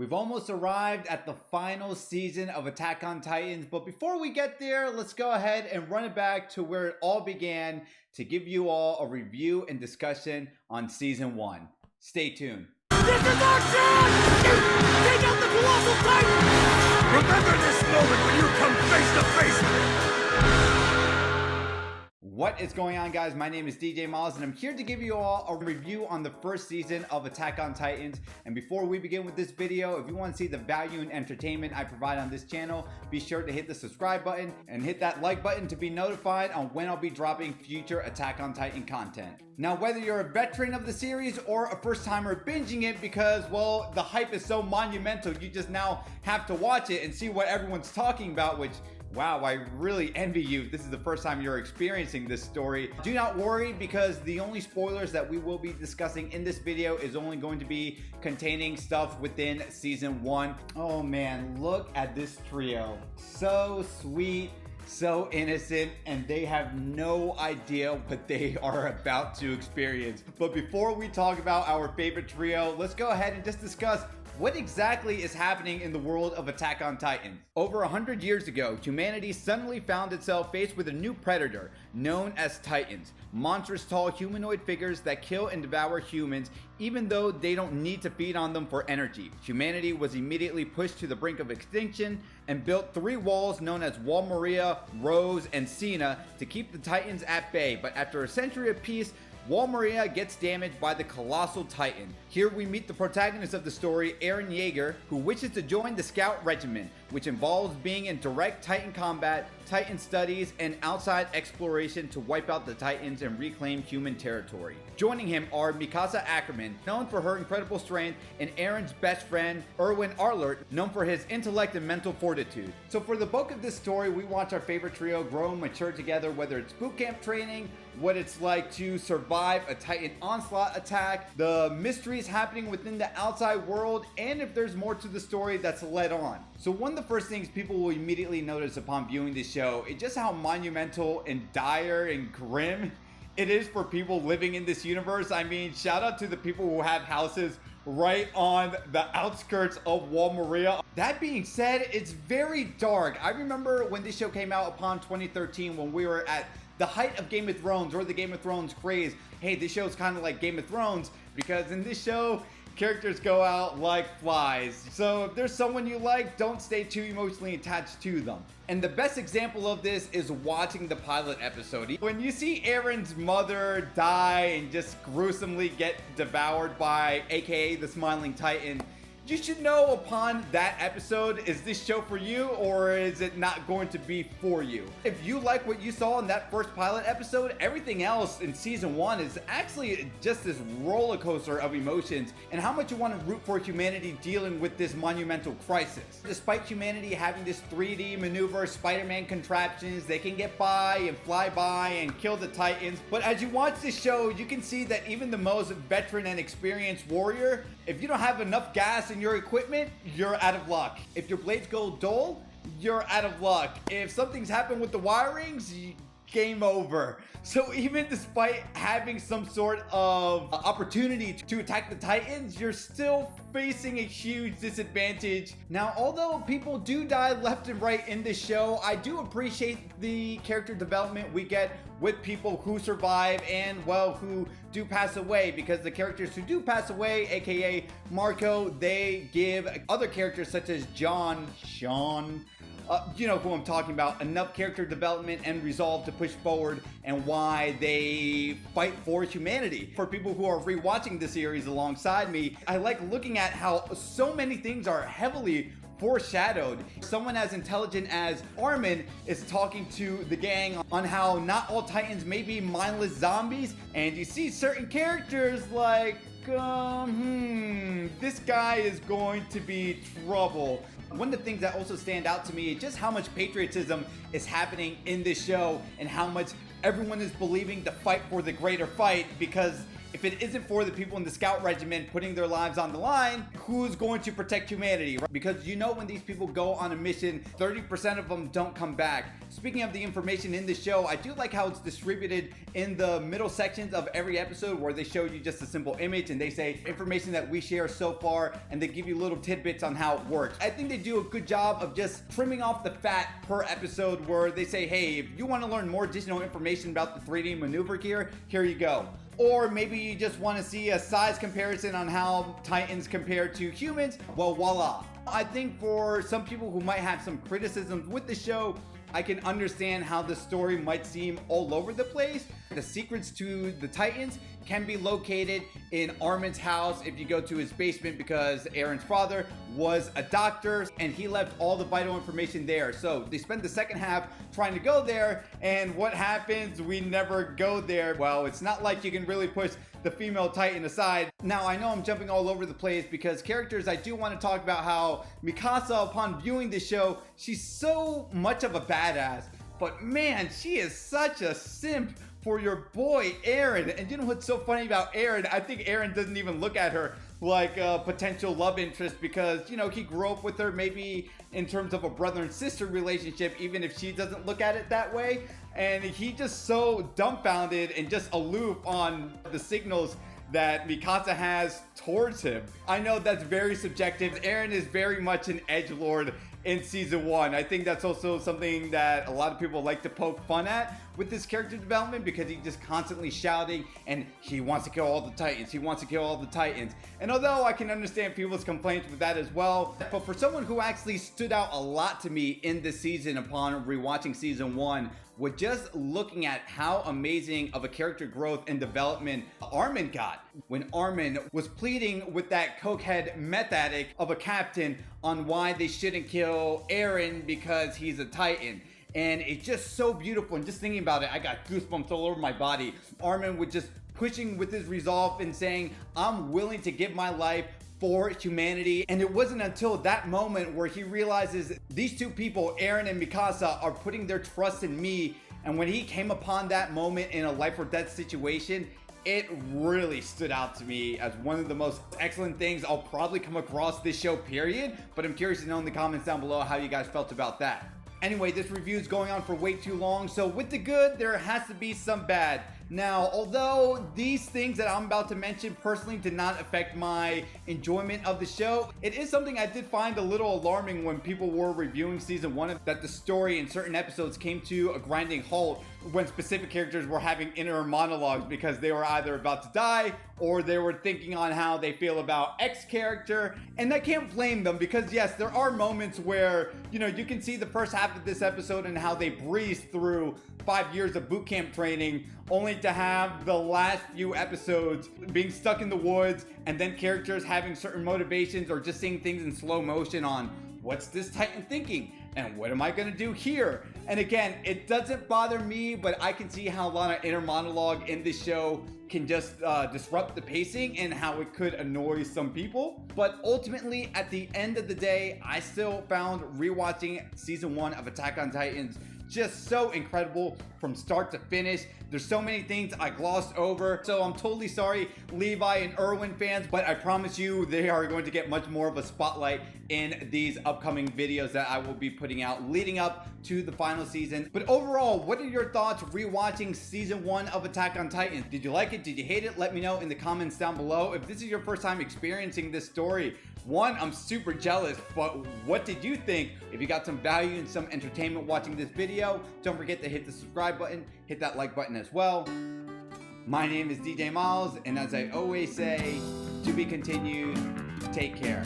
We've almost arrived at the final season of Attack on Titans, but before we get there, let's go ahead and run it back to where it all began to give you all a review and discussion on Season 1. Stay tuned. This is our chance! Take out the Colossal Titan! Remember this moment when you come face to face with it! What is going on, guys? My name is DJ Milez, and I'm here to give you all a review on the first season of Attack on Titans. And before we begin with this video, if you want to see the value and entertainment I provide on this channel, be sure to hit the subscribe button and hit that like button to be notified on when I'll be dropping future Attack on Titan content. Now, whether you're a veteran of the series or a first-timer binging it because, well, the hype is so monumental, you just now have to watch it and see what everyone's talking about, which, wow, I really envy you. This is the first time you're experiencing this story. Do not worry, because the only spoilers that we will be discussing in this video is only going to be containing stuff within Season 1. Oh man, look at this trio. So sweet, so innocent, and they have no idea what they are about to experience. But before we talk about our favorite trio, let's go ahead and just discuss what exactly is happening in the world of Attack on Titan. Over 100 years ago, humanity suddenly found itself faced with a new predator known as Titans. Monstrous tall humanoid figures that kill and devour humans even though they don't need to feed on them for energy. Humanity was immediately pushed to the brink of extinction and built three walls known as Wall Maria, Rose, and Cena to keep the Titans at bay. But after a century of peace, Wall Maria gets damaged by the Colossal Titan. Here we meet the protagonist of the story, Yeager, who wishes to join the Scout Regiment, which involves being in direct Titan combat, Titan studies, and outside exploration to wipe out the Titans and reclaim human territory. Joining him are Mikasa Ackerman, known for her incredible strength, and Aaron's best friend, Erwin Arlert, known for his intellect and mental fortitude. So for the bulk of this story, we watch our favorite trio grow and mature together, whether it's boot camp training, what it's like to survive a Titan onslaught attack, the mysteries happening within the outside world, and if there's more to the story that's led on. So one of the first things people will immediately notice upon viewing this show is just how monumental and dire and grim it is for people living in this universe. I mean, shout out to the people who have houses right on the outskirts of Wall Maria. That being said, it's very dark. I remember when this show came out upon 2013, when we were at the height of Game of Thrones, or the Game of Thrones craze. Hey, this show's kind of like Game of Thrones, because in this show, characters go out like flies. So if there's someone you like, don't stay too emotionally attached to them. And the best example of this is watching the pilot episode. When you see Aaron's mother die and just gruesomely get devoured by AKA the Smiling Titan, you should know upon that episode, is this show for you or is it not going to be for you? If you like what you saw in that first pilot episode, everything else in Season 1 is actually just this roller coaster of emotions and how much you want to root for humanity dealing with this monumental crisis. Despite humanity having this 3D maneuver Spider-Man contraptions, they can get by and fly by and kill the Titans. But as you watch this show, you can see that even the most veteran and experienced warrior, if you don't have enough gas in your equipment, you're out of luck. If your blades go dull, you're out of luck. If something's happened with the wirings, game over. So even despite having some sort of opportunity to attack the Titans, you're still facing a huge disadvantage. Now, although people do die left and right in this show, I do appreciate the character development we get with people who survive and, well, who do pass away, because the characters who do pass away, aka Marco, they give other characters such as Sean, you know who I'm talking about, enough character development and resolve to push forward and why they fight for humanity. For people who are rewatching the series alongside me, I like looking at how so many things are heavily foreshadowed. Someone as intelligent as Armin is talking to the gang on how not all Titans may be mindless zombies, and you see certain characters like, this guy is going to be trouble. One of the things that also stand out to me is just how much patriotism is happening in this show and how much everyone is believing the fight for the greater fight, because if it isn't for the people in the scout regiment putting their lives on the line, who's going to protect humanity? Because you know when these people go on a mission, 30% of them don't come back. Speaking of the information in the show, I do like how it's distributed in the middle sections of every episode where they show you just a simple image and they say information that we share so far, and they give you little tidbits on how it works. I think they do a good job of just trimming off the fat per episode, where they say, hey, if you want to learn more additional information about the 3D maneuver gear, here you go. Or maybe you just want to see a size comparison on how Titans compare to humans, well, voila. I think for some people who might have some criticisms with the show, I can understand how the story might seem all over the place. The secrets to the Titans can be located in Armin's house if you go to his basement, because Aaron's father was a doctor and he left all the vital information there. So they spend the second half trying to go there, and what happens? We never go there. Well, it's not like you can really push the female Titan aside. Now, I know I'm jumping all over the place because characters, I do want to talk about how Mikasa, upon viewing the show, she's so much of a badass, but man, she is such a simp for your boy Aaron. And you know what's so funny about Aaron? I think Aaron doesn't even look at her like a potential love interest, because, you know, he grew up with her maybe in terms of a brother and sister relationship, even if she doesn't look at it that way. And he just so dumbfounded and just aloof on the signals that Mikasa has towards him. I know that's very subjective. Aaron is very much an edgelord in season 1. I think that's also something that a lot of people like to poke fun at with this character development, because he's just constantly shouting and he wants to kill all the Titans. He wants to kill all the Titans. And although I can understand people's complaints with that as well, but for someone who actually stood out a lot to me in this season upon rewatching season 1, with just looking at how amazing of a character growth and development Armin got. When Armin was pleading with that cokehead meth addict of a captain on why they shouldn't kill Aaron because he's a Titan. And it's just so beautiful, and just thinking about it, I got goosebumps all over my body. Armin was just pushing with his resolve and saying, I'm willing to give my life for humanity. And it wasn't until that moment where he realizes these two people, Aaron and Mikasa, are putting their trust in me. And when he came upon that moment in a life or death situation, it really stood out to me as one of the most excellent things I'll probably come across this show, period. But I'm curious to know in the comments down below how you guys felt about that. Anyway, this review is going on for way too long, so with the good, there has to be some bad. Now, although these things that I'm about to mention personally did not affect my enjoyment of the show, it is something I did find a little alarming when people were reviewing season 1, that the story in certain episodes came to a grinding halt when specific characters were having inner monologues because they were either about to die or they were thinking on how they feel about X character. And I can't blame them, because yes, there are moments where, you know, you can see the first half of this episode and how they breeze through 5 years of boot camp training, only to have the last few episodes being stuck in the woods, and then characters having certain motivations or just seeing things in slow motion on what's this Titan thinking and what am I gonna do here. And again, it doesn't bother me, but I can see how a lot of inner monologue in this show can just disrupt the pacing and how it could annoy some people. But ultimately, at the end of the day, I still found rewatching season 1 of Attack on Titans just so incredible from start to finish. There's so many things I glossed over, so I'm totally sorry, Levi and Erwin fans, but I promise you they are going to get much more of a spotlight in these upcoming videos that I will be putting out leading up to the final season. But overall, what are your thoughts rewatching season 1 of Attack on Titans? Did you like it? Did you hate it? Let me know in the comments down below. If this is your first time experiencing this story, one, I'm super jealous, but what did you think? If you got some value and some entertainment watching this video, don't forget to hit the subscribe button, hit that like button as well. My name is DJ Milez, and as I always say, to be continued, take care.